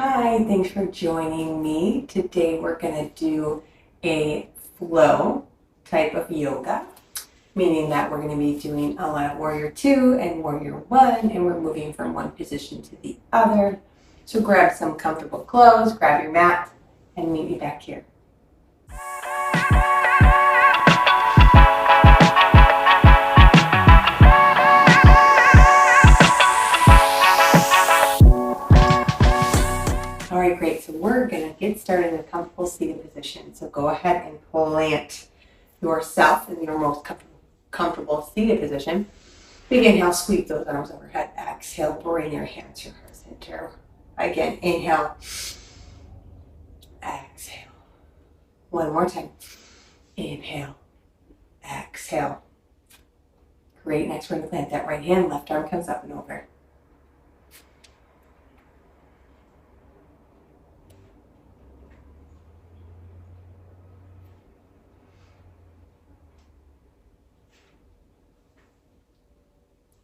Hi, thanks for joining me. Today we're going to do a flow type of yoga, meaning that we're going to be doing a lot of warrior two and warrior one, and we're moving from one position to the other. So grab some comfortable clothes, grab your mat, and meet me back here. All right, great. So we're going to get started in a comfortable seated position. So go ahead and plant yourself in your most comfortable seated position. Big inhale, sweep those arms overhead. Exhale, bring your hands to your heart center. Again, inhale. Exhale. One more time. Inhale. Exhale. Great. Next, we're going to plant that right hand. Left arm comes up and over.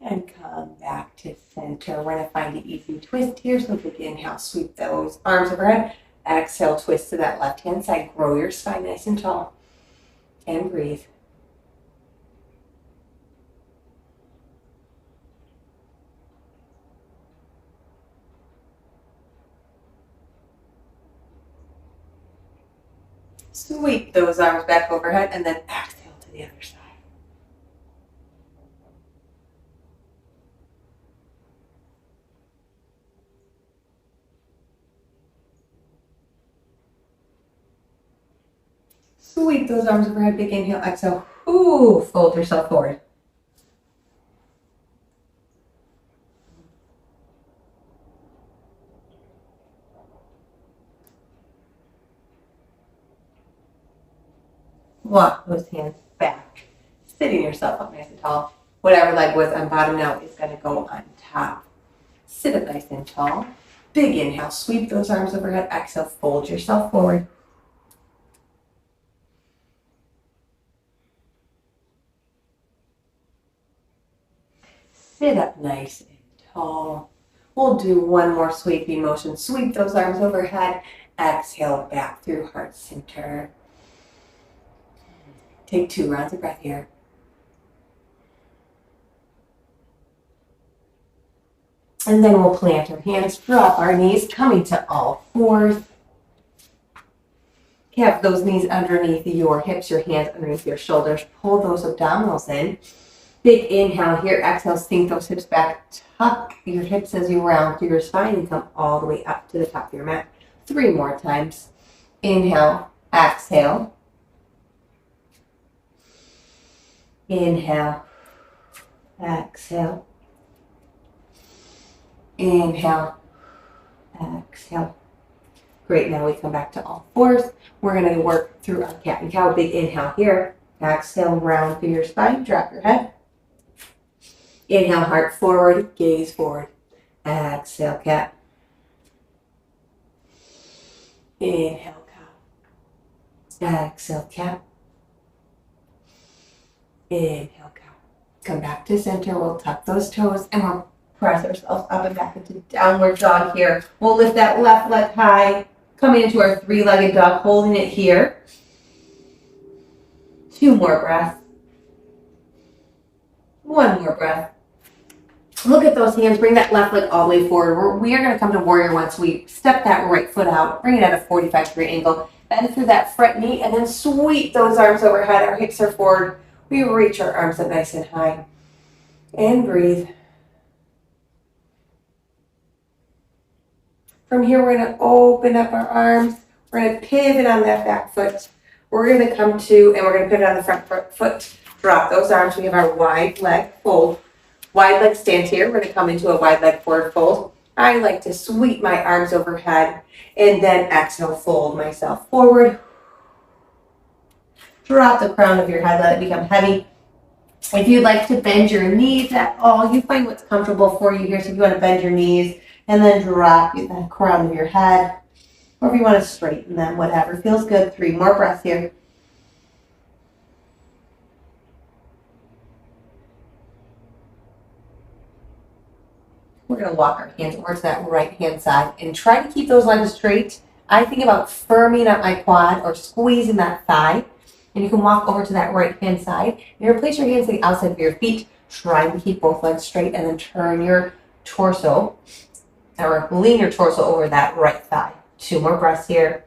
And come back to center. We're going to find an easy twist here. So big inhale, sweep those arms overhead. Exhale, twist to that left hand side. Grow your spine nice and tall. And breathe. Sweep those arms back overhead and then exhale to the other side. Sweep those arms overhead, big inhale, exhale. Ooh, fold yourself forward. Walk those hands back, sitting yourself up nice and tall. Whatever leg was on bottom now is going to go on top. Sit up nice and tall. Big inhale, sweep those arms overhead, exhale, fold yourself forward. Sit up nice and tall. We'll do one more sweeping motion. Sweep those arms overhead. Exhale back through heart center. Take 2 rounds of breath here. And then we'll plant our hands, drop our knees, coming to all fours. Have those knees underneath your hips, your hands underneath your shoulders. Pull those abdominals in. Big inhale here. Exhale, sink those hips back. Tuck your hips as you round through your spine and come all the way up to the top of your mat. 3 more times. Inhale, exhale. Inhale, exhale. Inhale, exhale. Great, now we come back to all fours. We're going to work through our cat and cow. Big inhale here. Exhale, round through your spine, drop your head. Inhale, heart forward, gaze forward. Exhale, cat. Inhale, cow. Exhale, cat. Inhale, cow. Come back to center. We'll tuck those toes and we'll press ourselves up and back into downward dog here. We'll lift that left leg high, coming into our 3-legged dog, holding it here. 2 more breaths. 1 more breath. Look at those hands. Bring that left leg all the way forward. We are going to come to warrior one. So we step that right foot out, bring it at a 45-degree angle, bend through that front knee, and then sweep those arms overhead. Our hips are forward. We reach our arms up nice and high. And breathe. From here, we're going to open up our arms. We're going to pivot on that back foot. We're going to come to, and we're going to pivot on the front foot. Drop those arms. We have our wide leg fold. Wide leg stance here. We're going to come into a wide leg forward fold. I like to sweep my arms overhead and then exhale, fold myself forward. Drop the crown of your head. Let it become heavy. If you'd like to bend your knees at all, you find what's comfortable for you here. So if you want to bend your knees and then drop the crown of your head, or if you want to straighten them, whatever feels good. 3 more breaths here. We're gonna walk our hands over to that right hand side and try to keep those legs straight. I think about firming up my quad or squeezing that thigh. And you can walk over to that right hand side and place your hands to the outside of your feet, trying to keep both legs straight, and then turn your torso or lean your torso over that right thigh. 2 more breaths here.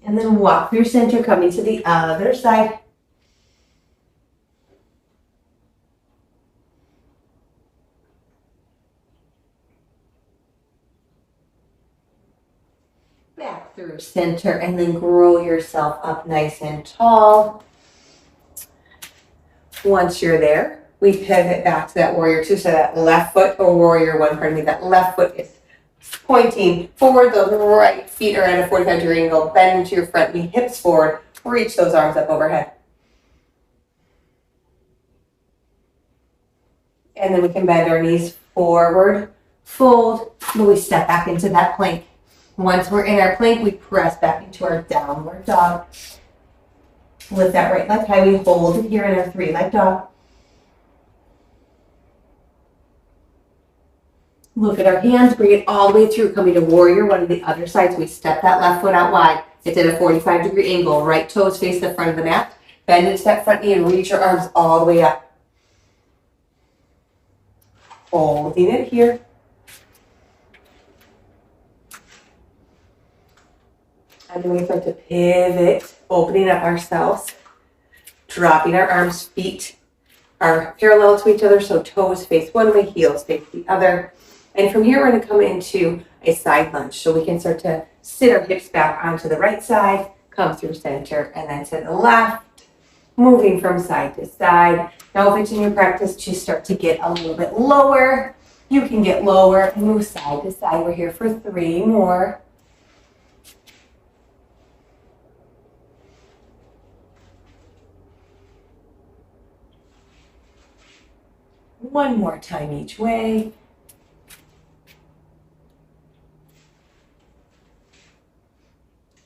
And then walk through center, coming to the other side. Back through center, and then grow yourself up nice and tall. Once you're there, we pivot back to that warrior 2. So that left foot, or warrior 1, pardon me, that left foot is pointing forward. Those right feet are at a 45-degree angle. Bend into your front knee, hips forward. Reach those arms up overhead. And then we can bend our knees forward, fold, and we step back into that plank. Once we're in our plank, we press back into our downward dog. Lift that right leg high. We hold it here in our 3-leg dog. Look at our hands. Bring it all the way through. Coming to warrior 1 to the other side. So we step that left foot out wide. It's at a 45-degree angle. Right toes face the front of the mat. Bend into that front knee and reach your arms all the way up. Holding it here. And then we start to pivot, opening up ourselves, dropping our arms, feet are parallel to each other, so toes face one way, heels face the other. And from here, we're going to come into a side lunge. So we can start to sit our hips back onto the right side, come through center, and then to the left, moving from side to side. Now, if it's in your practice to start to get a little bit lower, you can get lower and move side to side. We're here for 3 more. One more time each way.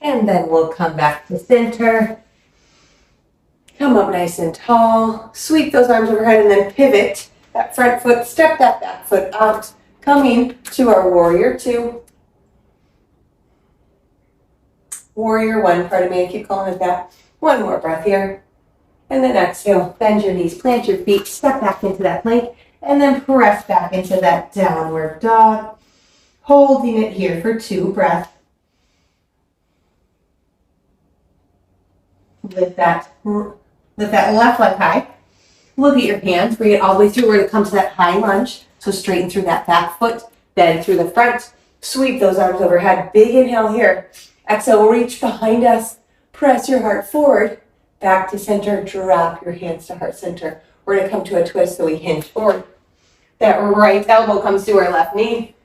And then we'll come back to center. Come up nice and tall. Sweep those arms overhead and then pivot that front foot. Step that back foot out. Coming to our warrior 2. Warrior 1, pardon me, I keep calling it that. 1 more breath here. And then exhale, bend your knees, plant your feet, step back into that plank, and then press back into that downward dog. Holding it here for 2 breaths. Lift that left leg high. Look at your hands, bring it all the way through. We're gonna come to that high lunge. So straighten through that back foot, bend through the front, sweep those arms overhead. Big inhale here. Exhale, reach behind us. Press your heart forward. Back to center, drop your hands to heart center. We're gonna come to a twist, so we hinge forward. That right elbow comes to our left knee.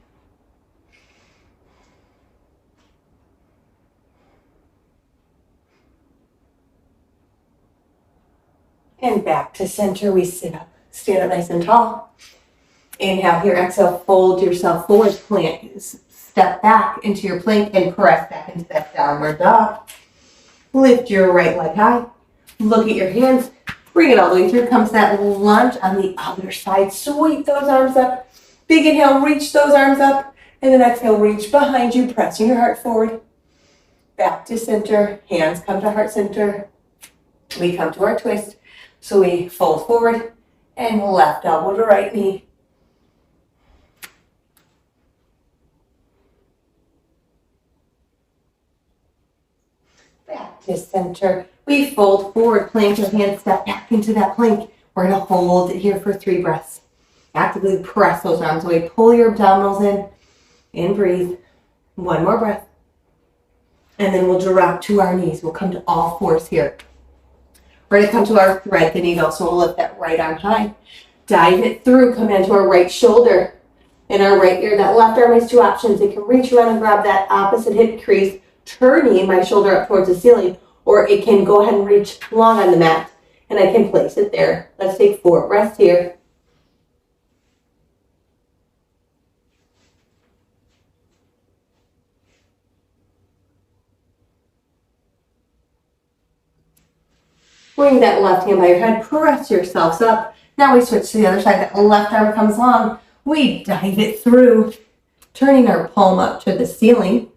And back to center, we sit up. Stand up nice and tall. Inhale here, exhale, fold yourself forward, plant. Step back into your plank and press back into that downward dog. Lift your right leg high. Look at your hands. Bring it all the way through. Comes that lunge on the other side. Sweep those arms up. Big inhale, reach those arms up. And then exhale, reach behind you, pressing your heart forward. Back to center. Hands come to heart center. We come to our twist. So we fold forward and left elbow to right knee. Back to center. We fold forward, plant your hands, step back into that plank. We're going to hold it here for 3 breaths. Actively press those arms away. Pull your abdominals in and breathe. 1 more breath. And then we'll drop to our knees. We'll come to all 4s here. We're going to come to our thread the needle. So we'll lift that right arm high. Dive it through. Come into our right shoulder and our right ear. That left arm has 2 options. It can reach around and grab that opposite hip crease, turning my shoulder up towards the ceiling, or it can go ahead and reach long on the mat, and I can place it there. Let's take 4 breaths here. Bring that left hand by your head, press yourselves up, Now we switch to the other side. That left arm comes long. We dive it through, turning our palm up to the ceiling.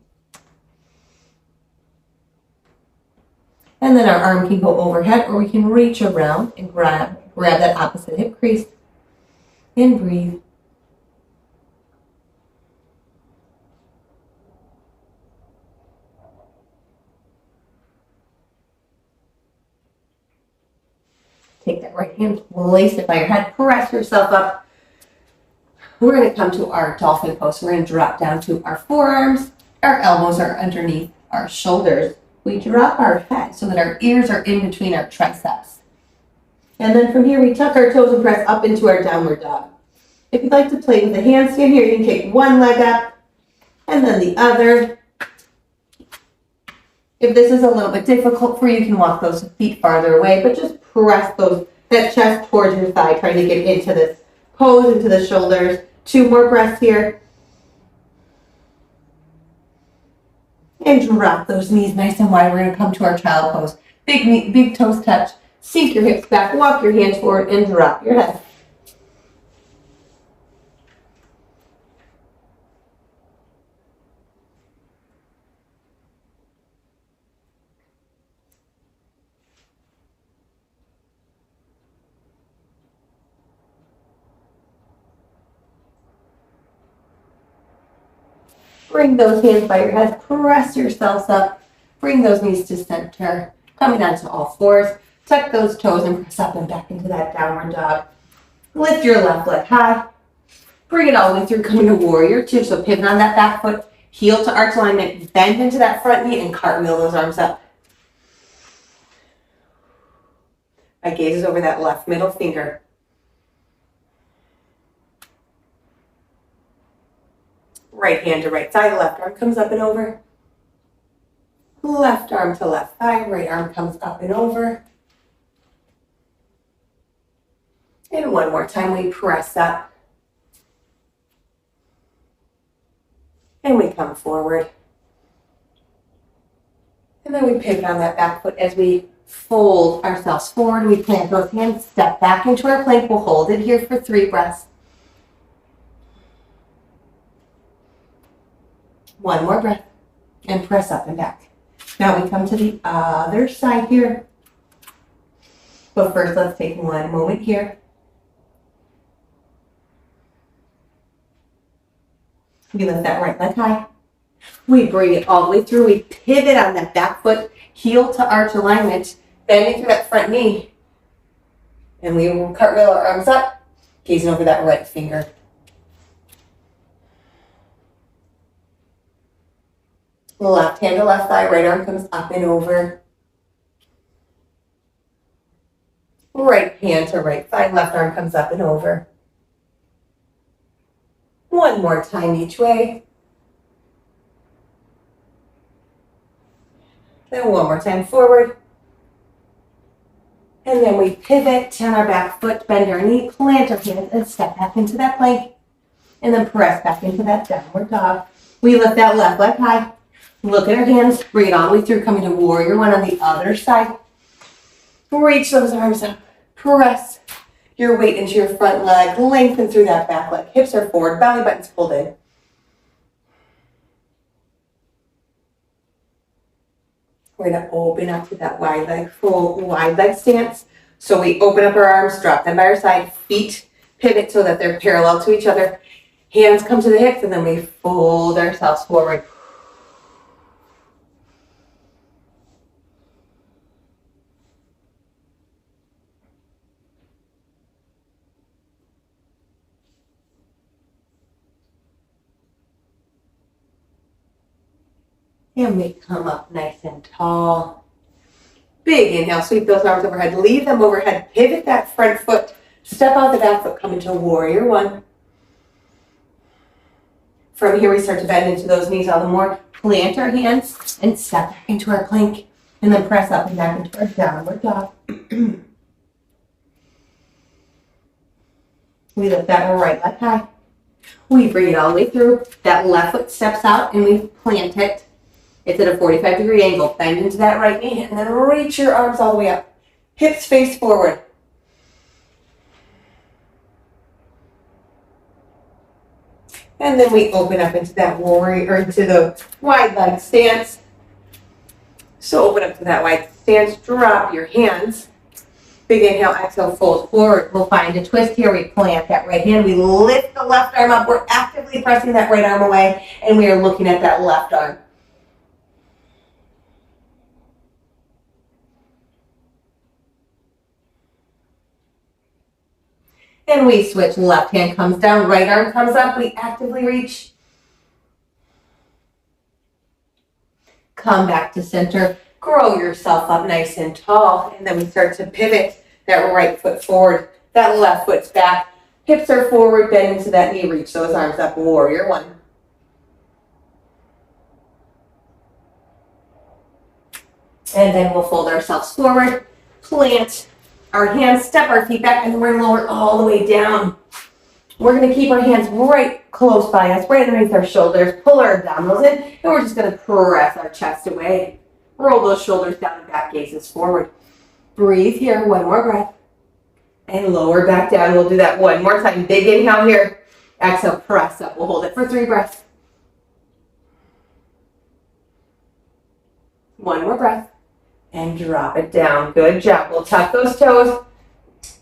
And then our arm can go overhead, or we can reach around and grab that opposite hip crease and breathe. Take that right hand, place it by your head, press yourself up. We're going to come to our dolphin pose. We're going to drop down to our forearms. Our elbows are underneath our shoulders. We drop our head so that our ears are in between our triceps. And then from here, we tuck our toes and press up into our downward dog. If you'd like to play with the handstand here, you can take one leg up and then the other. If this is a little bit difficult for you, you can walk those feet farther away, but just press that chest towards your thigh, trying to get into this pose, into the shoulders. 2 more breaths here. And drop those knees nice and wide. We're going to come to our child pose. Big toes touch. Sink your hips back, walk your hands forward, and drop your head. Bring those hands by your head, press yourselves up, bring those knees to center, coming down to all fours, tuck those toes and press up and back into that downward dog. Lift your left leg high, bring it all the way through, coming to warrior 2, so pivot on that back foot, heel to arch alignment, bend into that front knee and cartwheel those arms up. My gaze is over that left middle finger. Right hand to right side, left arm comes up and over. Left arm to left thigh, right arm comes up and over. And one more time, we press up. And we come forward. And then we pivot on that back foot as we fold ourselves forward. We plant both hands, step back into our plank. We'll hold it here for 3 breaths. One more breath and press up and back. Now we come to the other side here. But first, let's take one moment here. We lift that right leg high. We bring it all the way through. We pivot on that back foot, heel to arch alignment, bending through that front knee. And we will cartwheel our arms up, gazing over that right finger. Left hand to left thigh, right arm comes up and over. Right hand to right thigh, left arm comes up and over. One more time each way. Then one more time forward. And then we pivot on our back foot, bend our knee, plant our hands, and step back into that plank. And then press back into that downward dog. We lift that left leg high. Look at our hands, bring it all the way through, coming to warrior 1 on the other side. Reach those arms up, press your weight into your front leg, lengthen through that back leg. Hips are forward, belly button's pulled in. We're gonna open up to that wide leg, full wide leg stance. So we open up our arms, drop them by our side, feet pivot so that they're parallel to each other. Hands come to the hips, and then we fold ourselves forward. And we come up nice and tall. Big inhale, sweep those arms overhead, leave them overhead, pivot that front foot, step out the back foot, come into warrior 1. From here, we start to bend into those knees all the more, plant our hands and step back into our plank, and then press up and back into our downward dog. We lift that right leg high. We bring it all the way through. That left foot steps out and we plant it. It's at a 45-degree angle. Bend into that right knee and then reach your arms all the way up. Hips face forward. And then we open up into that warrior, or into the wide leg stance. So open up to that wide stance, drop your hands. Big inhale, exhale, fold forward. We'll find a twist here. We plant that right hand. We lift the left arm up. We're actively pressing that right arm away, and we are looking at that left arm. And we switch. Left hand comes down, right arm comes up. We actively reach. Come back to center. Grow yourself up nice and tall. And then we start to pivot that right foot forward. That left foot's back. Hips are forward, bend into that knee. Reach those arms up. Warrior one. And then we'll fold ourselves forward. Plant our hands, step our feet back, and then we're going to lower all the way down. We're going to keep our hands right close by us, right underneath our shoulders. Pull our abdominals in, and we're just going to press our chest away. Roll those shoulders down and back gazes forward. Breathe here, one more breath. And lower back down. We'll do that one more time. Big inhale here. Exhale, press up. We'll hold it for 3 breaths. One more breath. And drop it down. Good job. We'll tuck those toes.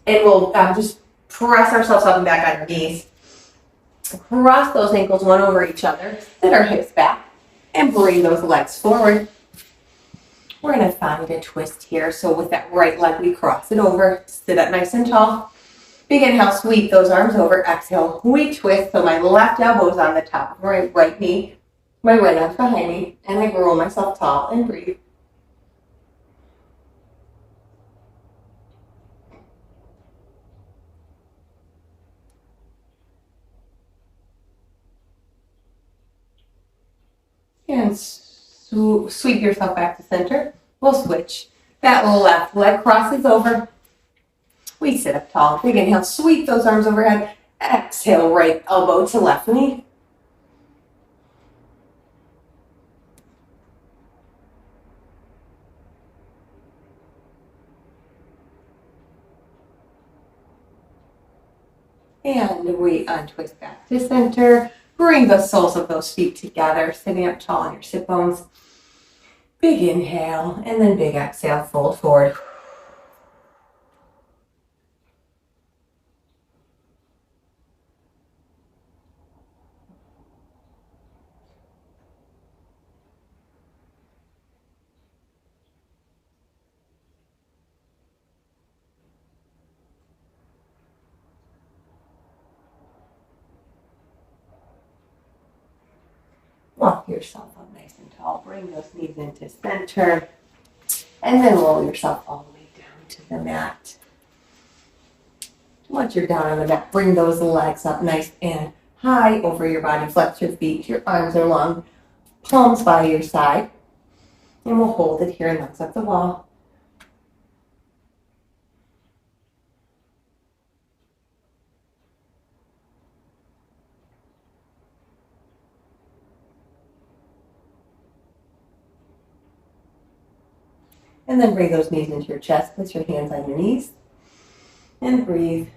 And we'll just press ourselves up and back on our knees. Cross those ankles one over each other. Sit our hips back. And bring those legs forward. We're going to find a twist here. So with that right leg, we cross it over. Sit up nice and tall. Big inhale, sweep those arms over. Exhale, we twist. So my left elbow is on the top of my right knee. My right arm's behind me. And I roll myself tall and breathe. And sweep yourself back to center. We'll switch. That left leg crosses over. We sit up tall. Big inhale, sweep those arms overhead. Exhale, right elbow to left knee. And we untwist back to center. Bring the soles of those feet together, sitting up tall on your sit bones. Big inhale, and then big exhale, fold forward. Walk yourself up nice and tall. Bring those knees into center. And then roll yourself all the way down to the mat. Once you're down on the mat, bring those legs up nice and high over your body. Flex your feet. Your arms are long. Palms by your side. And we'll hold it here and legs up the wall. And then bring those knees into your chest. Place your hands on your knees. And breathe.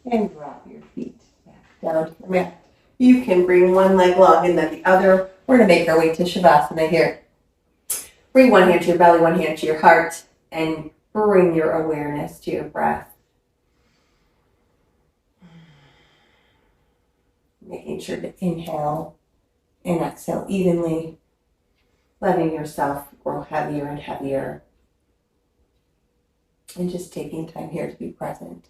And drop your feet back down to the mat. You can bring one leg long and then the other. We're going to make our way to Shavasana here. Bring one hand to your belly, one hand to your heart, and bring your awareness to your breath. Making sure to inhale and exhale evenly, letting yourself grow heavier and heavier. And just taking time here to be present.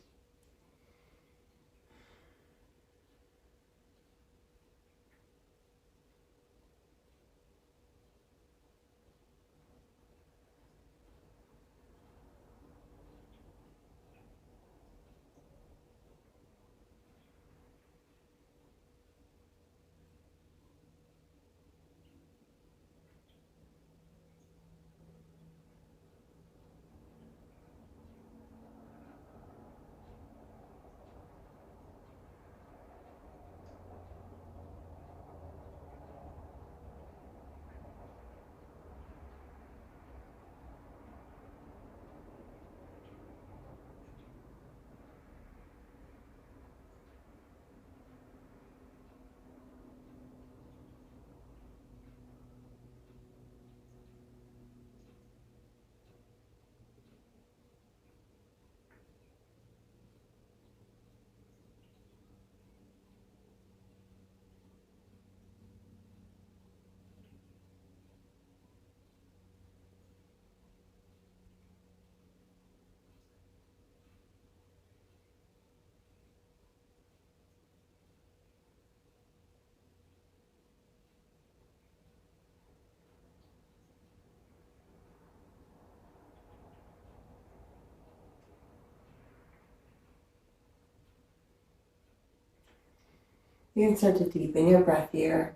You can start to deepen your breath here.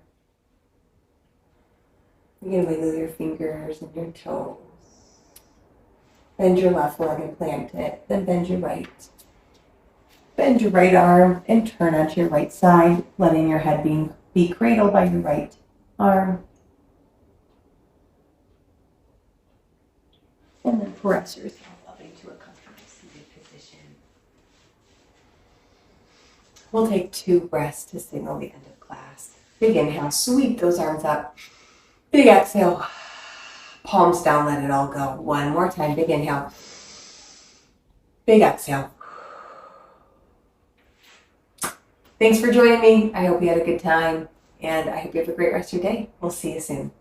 You can wiggle your fingers and your toes. Bend your left leg and plant it. Then bend your right. Bend your right arm and turn onto your right side, letting your head be cradled by your right arm. And then press yourself up into a comfortable seated position. We'll take 2 breaths to signal the end of class. Big inhale, sweep those arms up. Big exhale, palms down, let it all go. One more time, big inhale. Big exhale. Thanks for joining me. I hope you had a good time, and I hope you have a great rest of your day. We'll see you soon.